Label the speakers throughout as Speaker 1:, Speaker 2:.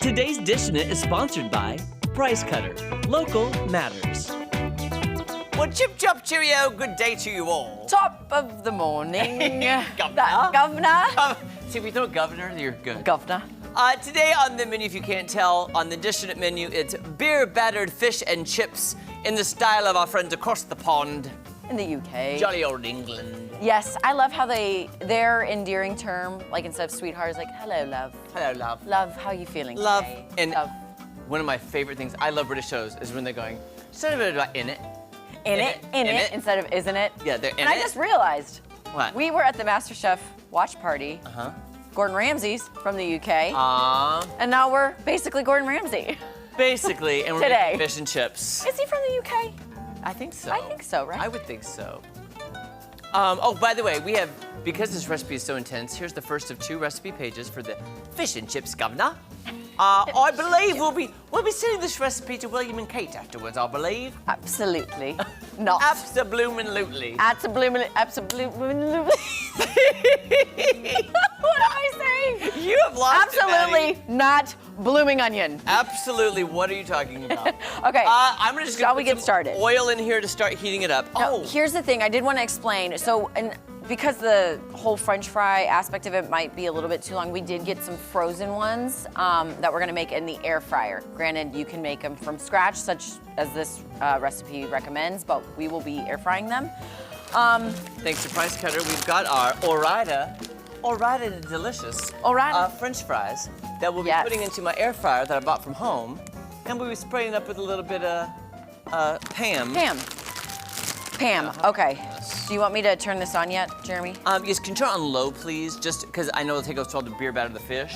Speaker 1: Today's Dishin' It is sponsored by Price Cutter. Local matters.
Speaker 2: Well, chip chop cheerio, good day to you all.
Speaker 3: Top of the morning.
Speaker 2: Governor.
Speaker 3: Governor.
Speaker 2: See, if we throw governor, you're good.
Speaker 3: Governor.
Speaker 2: Today on the menu, if you can't tell, on the Dishin' It menu, it's beer battered fish and chips in the style of our friends across the pond.
Speaker 3: In the UK.
Speaker 2: Jolly old England.
Speaker 3: Yes, I love how their endearing term, like instead of sweetheart, is like, hello, love.
Speaker 2: Hello, love.
Speaker 3: Love, how you feeling
Speaker 2: Love.
Speaker 3: today?
Speaker 2: And
Speaker 3: Love.
Speaker 2: one of my favorite things, I love British shows, is when they're going, instead of it, like, in it.
Speaker 3: In it, instead of isn't it?
Speaker 2: Yeah, they're in
Speaker 3: and
Speaker 2: it.
Speaker 3: I just realized.
Speaker 2: What?
Speaker 3: We were at the MasterChef watch party.
Speaker 2: Uh-huh.
Speaker 3: Gordon Ramsay's from the UK.
Speaker 2: Aww.
Speaker 3: And now we're basically Gordon Ramsay.
Speaker 2: Basically, and we're
Speaker 3: Today.
Speaker 2: making fish and chips.
Speaker 3: Is he from the UK?
Speaker 2: I think so.
Speaker 3: I think so, right?
Speaker 2: I would think so. Oh, by the way, we have, because this recipe is so intense, here's the first of 2 recipe pages for the fish and chips, Governor. I believe we'll be sending this recipe to William and Kate afterwards, I believe.
Speaker 3: Absolutely not.
Speaker 2: Abso-bloomin'-lutely.
Speaker 3: Absolutely. What am I saying?
Speaker 2: You have lost it,
Speaker 3: Absolutely not blooming onion.
Speaker 2: Absolutely, what are you talking about?
Speaker 3: Okay.
Speaker 2: I'm just gonna
Speaker 3: Shall we
Speaker 2: put
Speaker 3: get
Speaker 2: some
Speaker 3: started?
Speaker 2: oil in here to start heating it up.
Speaker 3: Now,
Speaker 2: Oh,
Speaker 3: here's the thing. I did want to explain. So, because the whole French fry aspect of it might be a little bit too long, we did get some frozen ones that we're going to make in the air fryer. Granted, you can make them from scratch, such as this recipe recommends, but we will be air frying them.
Speaker 2: thanks to Price Cutter, we've got our Orida delicious
Speaker 3: Orida.
Speaker 2: French fries that we'll be
Speaker 3: Yes.
Speaker 2: putting into my air fryer that I bought from home, and we'll be spraying it up with a little bit of Pam.
Speaker 3: Pam. Okay. Do you want me to turn this on yet, Jeremy?
Speaker 2: Yes, can you turn it on low, please? Just because I know it'll take us a while to beer batter the fish.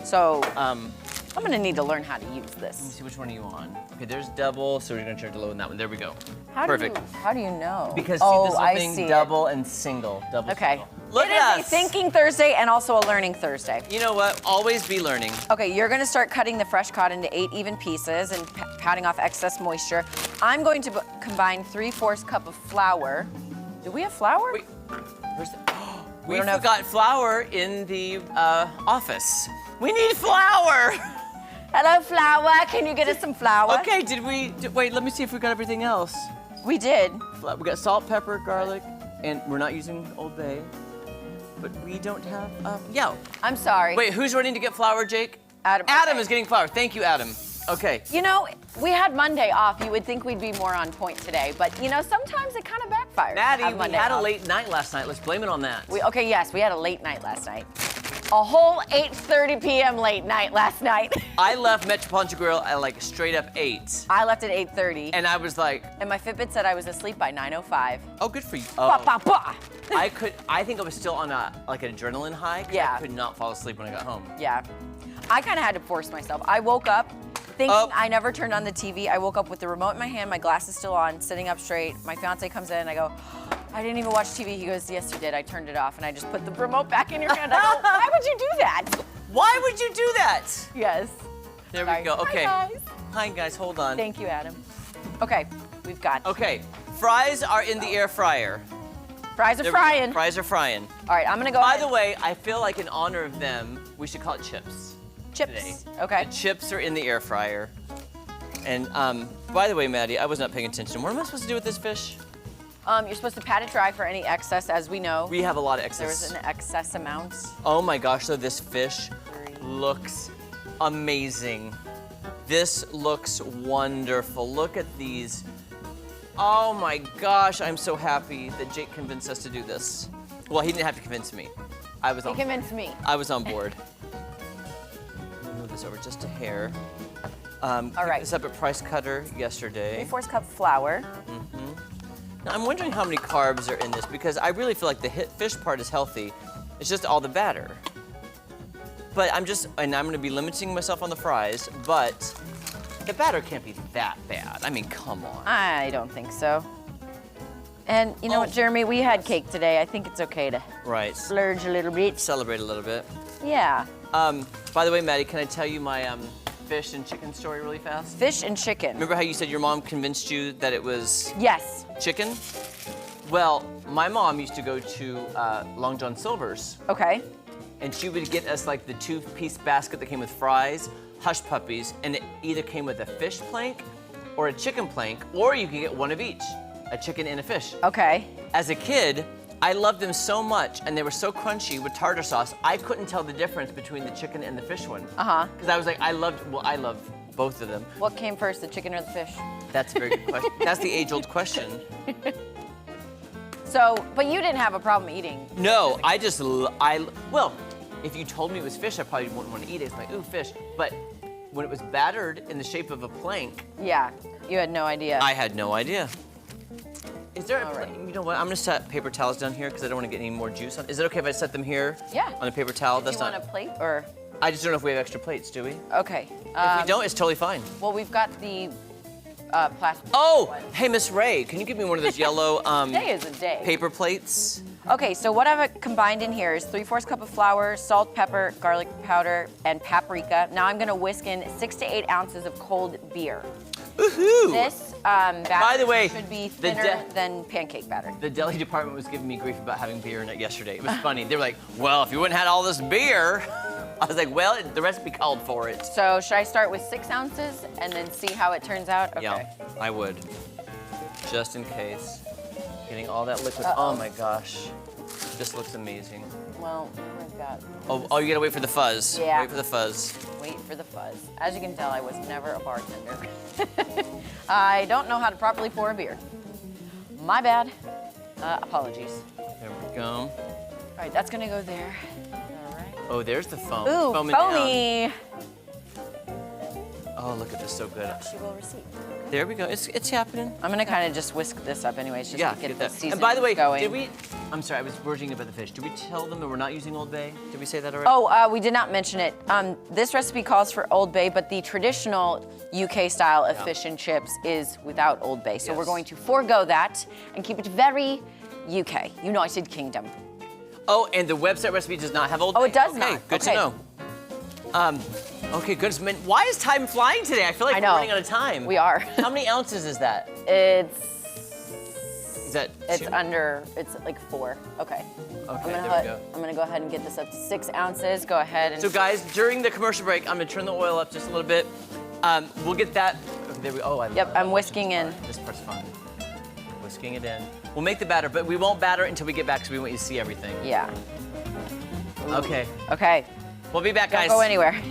Speaker 3: So,
Speaker 2: Um,
Speaker 3: I'm going to need to learn how to use
Speaker 2: let me
Speaker 3: this.
Speaker 2: see, which one are you on? Okay, there's double, so we're gonna turn it to low on that one. There we go.
Speaker 3: Perfect. How do you know?
Speaker 2: Because
Speaker 3: oh,
Speaker 2: see this
Speaker 3: I
Speaker 2: little thing,
Speaker 3: see it.
Speaker 2: double and single, double.
Speaker 3: Okay.
Speaker 2: Single. Look
Speaker 3: It
Speaker 2: at
Speaker 3: is
Speaker 2: us.
Speaker 3: a thinking Thursday and also a learning Thursday.
Speaker 2: You know what? Always be learning.
Speaker 3: Okay, you're gonna start cutting the fresh cod into 8 even pieces and patting off excess moisture. I'm going to combine 3/4 cup of flour. Do we have flour?
Speaker 2: Wait, where's the, we
Speaker 3: don't have-
Speaker 2: forgot flour in the office. We need flour.
Speaker 3: Hello, flour. Can you get us some flour?
Speaker 2: Okay, wait, let me see if we got everything else.
Speaker 3: We did.
Speaker 2: We got salt, pepper, garlic, and we're not using Old Bay. But we don't have, yeah.
Speaker 3: I'm sorry.
Speaker 2: Wait, who's running to get flour, Jake?
Speaker 3: Adam.
Speaker 2: Adam
Speaker 3: Okay.
Speaker 2: is getting flour. Thank you, Adam. Okay.
Speaker 3: You know, we had Monday off. You would think we'd be more on point today, but you know, sometimes it kind of backfires.
Speaker 2: Maddie,
Speaker 3: Have
Speaker 2: we
Speaker 3: Monday
Speaker 2: had a
Speaker 3: off.
Speaker 2: late night last night. Let's blame it on that.
Speaker 3: Okay, yes, we had a late night last night. A whole 8:30 p.m. late night last night.
Speaker 2: I left Metropolitan Grill at like straight up 8.
Speaker 3: I left at 8:30.
Speaker 2: And I was like,
Speaker 3: And my Fitbit said I was asleep by 9:05.
Speaker 2: oh, good for you.
Speaker 3: Bah,
Speaker 2: Oh.
Speaker 3: bah, bah.
Speaker 2: I think I was still on like an adrenaline high. 'Cause
Speaker 3: Yeah.
Speaker 2: I could not fall asleep when I got home.
Speaker 3: Yeah. I kind of had to force myself. I woke up thinking
Speaker 2: Oh.
Speaker 3: I never turned on the TV. I woke up with the remote in my hand, my glasses still on, sitting up straight. My fiance comes in, I go, I didn't even watch TV. He goes, yes, you did. I turned it off, and I just put the remote back in your hand. I go, why would you do that?
Speaker 2: Why would you do that?
Speaker 3: Yes.
Speaker 2: There
Speaker 3: Sorry.
Speaker 2: we go. Okay.
Speaker 3: Hi, guys.
Speaker 2: Hi, guys. Hold on.
Speaker 3: Thank you, Adam. Okay, we've got
Speaker 2: Okay. Fries are in the air fryer.
Speaker 3: fries are
Speaker 2: There we go.
Speaker 3: frying.
Speaker 2: Fries are frying.
Speaker 3: All right, I'm gonna go
Speaker 2: By
Speaker 3: ahead.
Speaker 2: the way, I feel like in honor of them, we should call it chips.
Speaker 3: Chips.
Speaker 2: Today.
Speaker 3: Okay.
Speaker 2: The chips are in the air fryer. And by the way, Maddie, I was not paying attention. What am I supposed to do with this fish?
Speaker 3: You're supposed to pat it dry for any excess, as we know.
Speaker 2: We have a lot of
Speaker 3: There was
Speaker 2: excess.
Speaker 3: an excess amount.
Speaker 2: Oh my gosh, so this fish looks amazing. This looks wonderful. Look at these. Oh my gosh, I'm so happy that Jake convinced us to do this. Well, he didn't have to convince me. I was
Speaker 3: He
Speaker 2: on
Speaker 3: convinced me.
Speaker 2: I was on board. Move this over just a hair.
Speaker 3: All right.
Speaker 2: This up at Price Cutter yesterday.
Speaker 3: 3/4 cup flour.
Speaker 2: Now, I'm wondering how many carbs are in this because I really feel like the fish part is healthy. It's just all the batter. But I'm gonna be limiting myself on the fries, but the batter can't be that bad. I mean, come on.
Speaker 3: I don't think so. And you know what, Jeremy? We had cake today. I think it's okay to
Speaker 2: Right.
Speaker 3: splurge a little bit.
Speaker 2: Celebrate a little bit.
Speaker 3: Yeah.
Speaker 2: By the way, Maddie, can I tell you my fish and chicken story really fast?
Speaker 3: Fish and chicken.
Speaker 2: Remember how you said your mom convinced you that it was
Speaker 3: Yes.
Speaker 2: chicken? Well, my mom used to go to Long John Silver's,
Speaker 3: Okay.
Speaker 2: and she would get us like the 2-piece basket that came with fries, hush puppies, and it either came with a fish plank or a chicken plank, or you could get one of each, a chicken and a fish.
Speaker 3: Okay.
Speaker 2: As a kid, I loved them so much, and they were so crunchy with tartar sauce, I couldn't tell the difference between the chicken and the fish one. Because I was like, I love both of them.
Speaker 3: What came first, the chicken or the fish?
Speaker 2: That's a very good question. That's the age-old question.
Speaker 3: So, but you didn't have a problem eating.
Speaker 2: No, well, if you told me it was fish, I probably wouldn't want to eat it. It's like, ooh, fish. But when it was battered in the shape of a plank.
Speaker 3: Yeah, you had no idea.
Speaker 2: I had no idea. Is there
Speaker 3: All
Speaker 2: you know what, I'm gonna set paper towels down here because I don't want to get any more juice on. Is it okay if I set them here?
Speaker 3: Yeah.
Speaker 2: On a paper towel?
Speaker 3: Do you want a plate or?
Speaker 2: I just don't know if we have extra plates, do we?
Speaker 3: Okay.
Speaker 2: If we don't, it's totally fine.
Speaker 3: Well, we've got the plastic.
Speaker 2: Oh,
Speaker 3: one.
Speaker 2: hey, Miss Ray, can you give me one of those yellow
Speaker 3: Today is a day.
Speaker 2: paper plates?
Speaker 3: Okay, so what I've combined in here is 3/4 cup of flour, salt, pepper, garlic powder, and paprika. Now I'm gonna whisk in 6 to 8 ounces of cold beer.
Speaker 2: Woohoo!
Speaker 3: This batter
Speaker 2: By the way,
Speaker 3: should be
Speaker 2: the
Speaker 3: thinner than pancake batter.
Speaker 2: The deli department was giving me grief about having beer in it yesterday. It was funny. They were like, well, if you wouldn't had all this beer. I was like, well, the recipe called for it.
Speaker 3: So should I start with 6 ounces and then see how it turns out? Okay.
Speaker 2: Yeah, I would. Just in case. Getting all that liquid. Oh my gosh. This looks amazing.
Speaker 3: Well, we've got.
Speaker 2: Oh, you gotta wait for the fuzz.
Speaker 3: Yeah.
Speaker 2: Wait for the fuzz.
Speaker 3: Wait for the fuzz. As you can tell, I was never a bartender. I don't know how to properly pour a beer. My bad. Apologies.
Speaker 2: There we go.
Speaker 3: All right, that's gonna go there. All right.
Speaker 2: Oh, there's the foam.
Speaker 3: Ooh,
Speaker 2: Foaming down.
Speaker 3: foamy.
Speaker 2: Oh, look at this, so good.
Speaker 3: She will receive.
Speaker 2: There we go. It's happening.
Speaker 3: I'm gonna kind of just whisk this up anyways, just
Speaker 2: Yeah,
Speaker 3: to get the
Speaker 2: that.
Speaker 3: seasoning
Speaker 2: And by the way,
Speaker 3: going.
Speaker 2: I'm sorry, I was verging about the fish. Did we tell them that we're not using Old Bay? Did we say that already?
Speaker 3: Oh, we did not mention it. This recipe calls for Old Bay, but the traditional UK style of fish and chips is without Old Bay. So we're
Speaker 2: Yes.
Speaker 3: going to forego that and keep it very UK, United Kingdom.
Speaker 2: Oh, and the website recipe does not have Old Bay?
Speaker 3: Oh, it does
Speaker 2: okay,
Speaker 3: not.
Speaker 2: Good
Speaker 3: Okay.
Speaker 2: to know. Okay, goodness, man, why is time flying today? I feel like
Speaker 3: I
Speaker 2: we're
Speaker 3: know.
Speaker 2: running out of time.
Speaker 3: We are.
Speaker 2: How many ounces is that? Is that
Speaker 3: It's
Speaker 2: two?
Speaker 3: under, it's like 4. Okay.
Speaker 2: Okay, there we go.
Speaker 3: I'm gonna go ahead and get this up to 6 ounces. Go ahead and.
Speaker 2: So guys, during the commercial break, I'm gonna turn the oil up just a little bit. We'll get that. Okay, there we go. Oh, I
Speaker 3: Yep,
Speaker 2: love
Speaker 3: I'm whisking in.
Speaker 2: This part's fun. Whisking it in. We'll make the batter, but we won't batter it until we get back because we want you to see everything.
Speaker 3: Yeah.
Speaker 2: Okay.
Speaker 3: Okay.
Speaker 2: We'll be back,
Speaker 3: Don't
Speaker 2: guys.
Speaker 3: go anywhere.